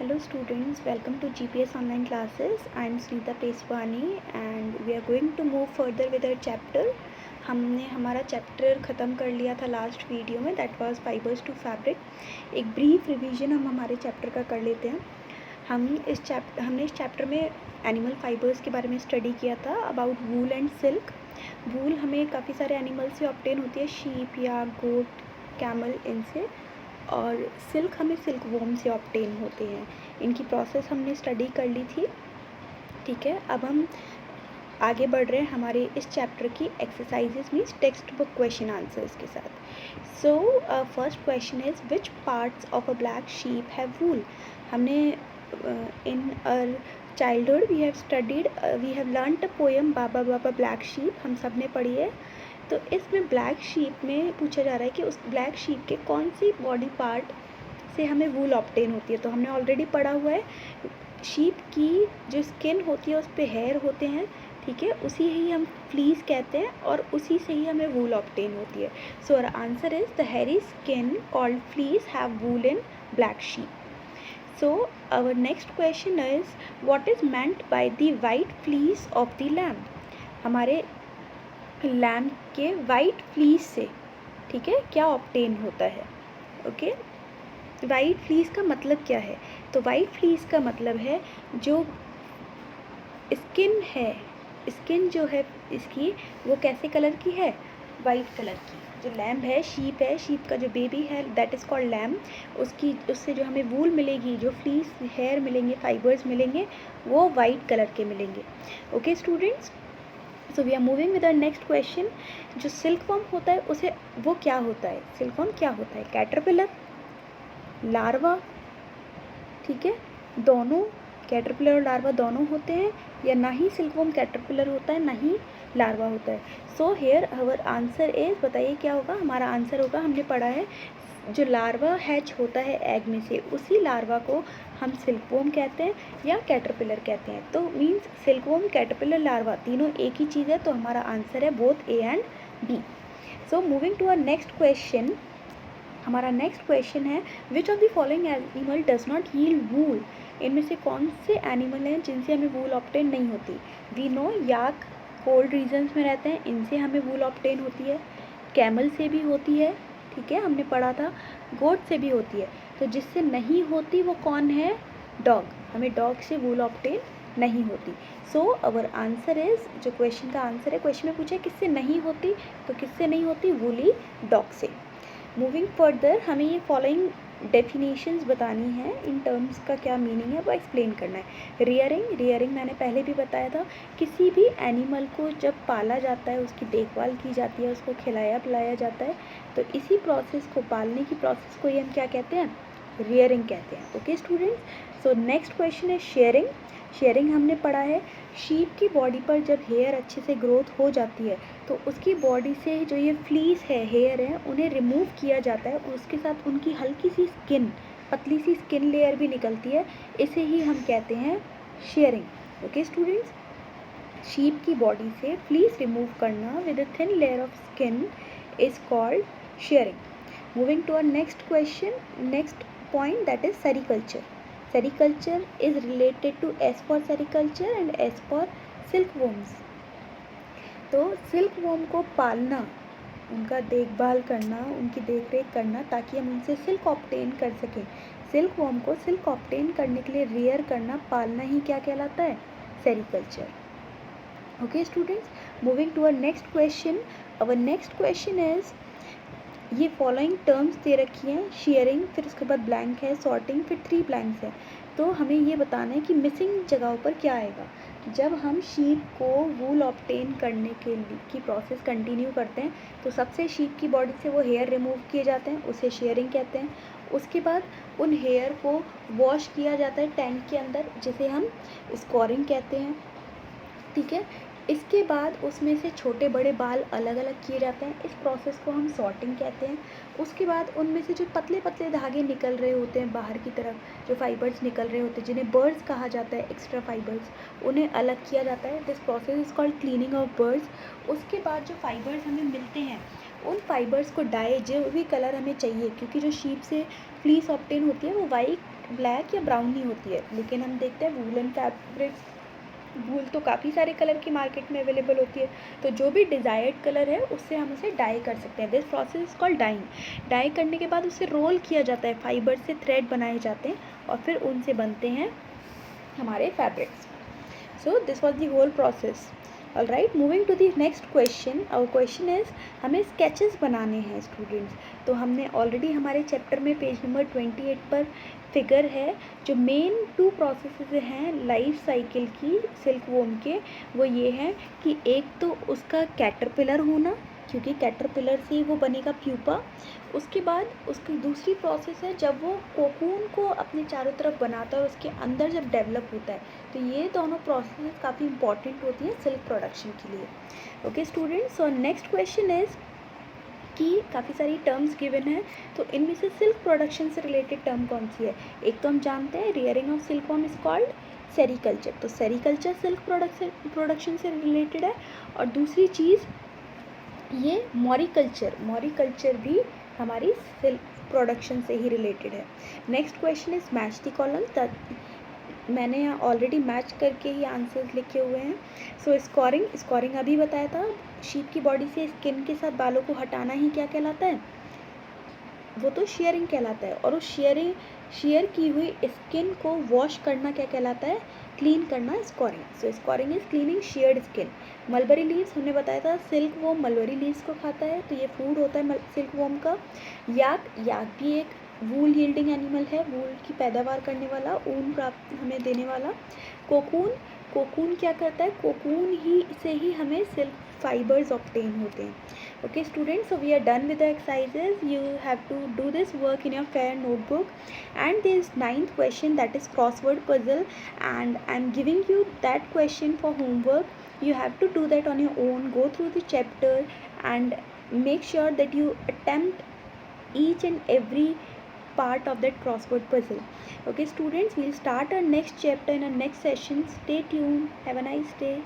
Hello students, welcome to GPS online classes. I am Sunita Peswani and we are going to move further with our chapter. हमने हमारा chapter ख़त्म कर लिया था last video में, that was fibres to fabric. एक brief revision हम हमारे चैप्टर का कर लेते हैं। हमने इस चैप्टर में एनिमल फाइबर्स के बारे में स्टडी किया था अबाउट वूल एंड सिल्क। वूल हमें काफ़ी सारे एनिमल से ऑब्टेन होती है, शीप या गोट, कैमल, इनसे। और सिल्क हमें सिल्क वॉर्म से ऑब्टेन होते हैं। इनकी प्रोसेस हमने स्टडी कर ली थी, ठीक है। अब हम आगे बढ़ रहे हैं हमारे इस चैप्टर की exercises means text book question answers के साथ। So first question is which parts of a black sheep have wool. हमने in our childhood we have learned a poem baa baa black sheep, हम सब ने पढ़ी है। तो इसमें ब्लैक शीप में पूछा जा रहा है कि उस ब्लैक शीप के कौन सी बॉडी पार्ट से हमें वूल ऑब्टेन होती है। तो हमने ऑलरेडी पढ़ा हुआ है, शीप की जो स्किन होती है उस पर हेयर होते हैं, ठीक है, उसी ही हम फ्लीस कहते हैं और उसी से ही हमें वूल ऑब्टेन होती है। So our answer is the hairy skin called fleece have wool in black sheep. So our next question is what is meant by the white fleece of the lamb। हमारे lamb के white fleece से, ठीक है, क्या obtain होता है। Okay, white fleece का मतलब क्या है? तो वाइट फ्लीस का मतलब है जो स्किन है, स्किन जो है इसकी वो कैसे कलर की है? वाइट कलर की। जो लैम्ब है, शीप का जो बेबी है दैट इज़ कॉल्ड लैम्ब, उससे जो हमें वूल मिलेगी, जो फ्लीस हेयर मिलेंगे, फाइबर्स मिलेंगे, वो वाइट कलर के मिलेंगे। Okay students, so we are moving with our next question. जो सिल्कवर्म होता है उसे वो क्या होता है? सिल्कवर्म क्या होता है? कैटरपिलर, लार्वा, ठीक है, दोनों, कैटरपिलर और लार्वा दोनों होते हैं, या ना ही सिल्कवर्म कैटरपिलर होता है ना ही लार्वा होता है। So here our answer is, बताइए क्या होगा? हमारा आंसर होगा, हमने पढ़ा है जो लार्वा हैच होता है एग में से, उसी लार्वा को हम सिल्कवर्म कहते हैं या कैटरपिलर कहते हैं। तो मीन्स सिल्कवर्म, कैटरपिलर, लार्वा तीनों एक ही चीज़ है, तो हमारा आंसर है both A and B. So moving to our next question. हमारा नेक्स्ट क्वेश्चन है which of the following animal does not yield wool. इनमें से कौन से एनिमल हैं जिनसे हमें वूल ऑब्टेन नहीं होती? We know yak cold regions में रहते हैं, इनसे हमें वूल ऑब्टेन होती है। कैमल से भी होती है, ठीक है, हमने पढ़ा था। गोट से भी होती है। तो जिससे नहीं होती वो कौन है? डॉग। हमें डॉग से वूल ऑब्टेन नहीं होती। सो अवर आंसर इज, जो क्वेश्चन का आंसर है, क्वेश्चन में पूछा है किससे नहीं होती, तो किससे नहीं होती? वूली डॉग से। मूविंग फर्दर, हमें ये फॉलोइंग डेफिनेशंस बतानी है, इन टर्म्स का क्या मीनिंग है वो एक्सप्लेन करना है। रियरिंग मैंने पहले भी बताया था, किसी भी एनिमल को जब पाला जाता है, उसकी देखभाल की जाती है, उसको खिलाया पिलाया जाता है, तो इसी प्रोसेस को, पालने की प्रोसेस को ही हम क्या कहते हैं? रियरिंग कहते हैं। Okay students, so next question है शेयरिंग। शेयरिंग हमने पढ़ा है, शीप की बॉडी पर जब हेयर अच्छे से ग्रोथ हो जाती है तो उसकी बॉडी से जो ये फ्लीस है, हेयर है, उन्हें रिमूव किया जाता है, और उसके साथ उनकी हल्की सी स्किन, पतली सी स्किन लेयर भी निकलती है, इसे ही हम कहते हैं शेयरिंग। ओके स्टूडेंट्स, शीप की बॉडी से फ्लीस रिमूव करना with a thin layer of skin is called shearing. Moving to our next question, next point, that is sericulture. Sericulture is related to S for sericulture and S for silkworms. तो silkworm को पालना, उनका देखभाल करना, उनकी देखरेख करना, ताकि हम उनसे सिल्क ऑब्टेन कर सकें। सिल्कवॉर्म को सिल्क ऑब्टेन करने के लिए रियर करना, पालना ही क्या कहलाता है? Sericulture. Okay students, moving to our next question. Our next question is, ये फॉलोइंग टर्म्स दे रखी हैं, शेयरिंग, फिर उसके बाद ब्लैंक है, सॉर्टिंग, फिर 3 ब्लैंक्स है। तो हमें ये बताना है कि मिसिंग जगहों पर क्या आएगा। जब हम शीप को वूल ऑब्टेन करने के लिए की प्रोसेस कंटिन्यू करते हैं, तो सबसे शीप की बॉडी से वो हेयर रिमूव किए जाते हैं, उसे शेयरिंग कहते हैं। उसके बाद उन हेयर को वॉश किया जाता है टैंक के अंदर, जिसे हम स्कोरिंग कहते हैं, ठीक है। इसके बाद उसमें से छोटे बड़े बाल अलग अलग किए जाते हैं, इस प्रोसेस को हम सॉर्टिंग कहते हैं। उसके बाद उनमें से जो पतले पतले धागे निकल रहे होते हैं बाहर की तरफ, जो फाइबर्स निकल रहे होते हैं, जिन्हें बर्ड्स कहा जाता है, एक्स्ट्रा फाइबर्स, उन्हें अलग किया जाता है। This process is called cleaning of birds. उसके बाद जो फाइबर्स हमें मिलते हैं उन फाइबर्स को डाई जो भी कलर हमें चाहिए, क्योंकि जो शीप से फ्लीस ऑब्टेन होती है वो वाइट, ब्लैक या ब्राउन ही होती है, लेकिन हम देखते हैं वूलन फैब्रिक, वूल तो काफ़ी सारे कलर की मार्केट में अवेलेबल होती है, तो जो भी डिज़ायर्ड कलर है उससे हम उसे डाई कर सकते हैं। This process is called dyeing. Dye करने के बाद उसे रोल किया जाता है, फाइबर से थ्रेड बनाए जाते हैं और फिर उनसे बनते हैं हमारे fabrics. So this was the whole process. All right, moving to the next question. Our question is, हमें स्केचेस बनाने हैं स्टूडेंट्स। तो हमने ऑलरेडी हमारे चैप्टर में पेज नंबर 28 पर फिगर है, जो मेन 2 प्रोसेसेस हैं लाइफ साइकिल की सिल्क वोम के, वो ये हैं कि एक तो उसका कैटरपिलर होना, क्योंकि कैटरपिलर से वो बनेगा प्यूपा। उसके बाद उसकी दूसरी प्रोसेस है जब वो कोकून को अपने चारों तरफ बनाता है और उसके अंदर जब डेवलप होता है। तो ये दोनों प्रोसेस काफ़ी इंपॉर्टेंट होती हैं सिल्क प्रोडक्शन के लिए। Okay students, so next question is कि काफ़ी सारी टर्म्स गिवन है, तो इनमें से सिल्क प्रोडक्शन से रिलेटेड टर्म कौन सी है? एक तो हम जानते हैं rearing of silk worm is called sericulture, तो सेरीकल्चर सिल्क प्रोडक्शन से रिलेटेड है। और दूसरी चीज़ ये मॉरिकल्चर भी हमारी सिल्क प्रोडक्शन से ही रिलेटेड है। Next question is match the column. मैंने यहाँ ऑलरेडी मैच करके ही आंसर्स लिखे हुए हैं। सो स्कोरिंग अभी बताया था, शीप की बॉडी से स्किन के साथ बालों को हटाना ही क्या कहलाता है? वो तो शेयरिंग कहलाता है। और उस शेयर की हुई स्किन को वॉश करना क्या कहलाता है? क्लीन करना scoring. So scoring is cleaning shared skin. Mulberry leaves हमने बताया था, सिल्क वॉर्म मलबरी लीव्स को खाता है, तो ये फूड होता है सिल्क वॉर्म का। याक भी एक वूल यील्डिंग एनिमल है, वूल की पैदावार करने वाला, ऊन प्राप्त हमें देने वाला। कोकून क्या करता है? कोकून ही से ही हमें सिल्क फाइबर्स ऑब्टेन होते हैं। Okay students, so we are done with the exercises. You have to do this work in your fair notebook, and there is 9th question, that is crossword puzzle, and I am giving you that question for homework. You have to do that on your own, go through the chapter and make sure that you attempt each and every part of that crossword puzzle. Okay students, we'll start our next chapter in our next session. Stay tuned. Have a nice day.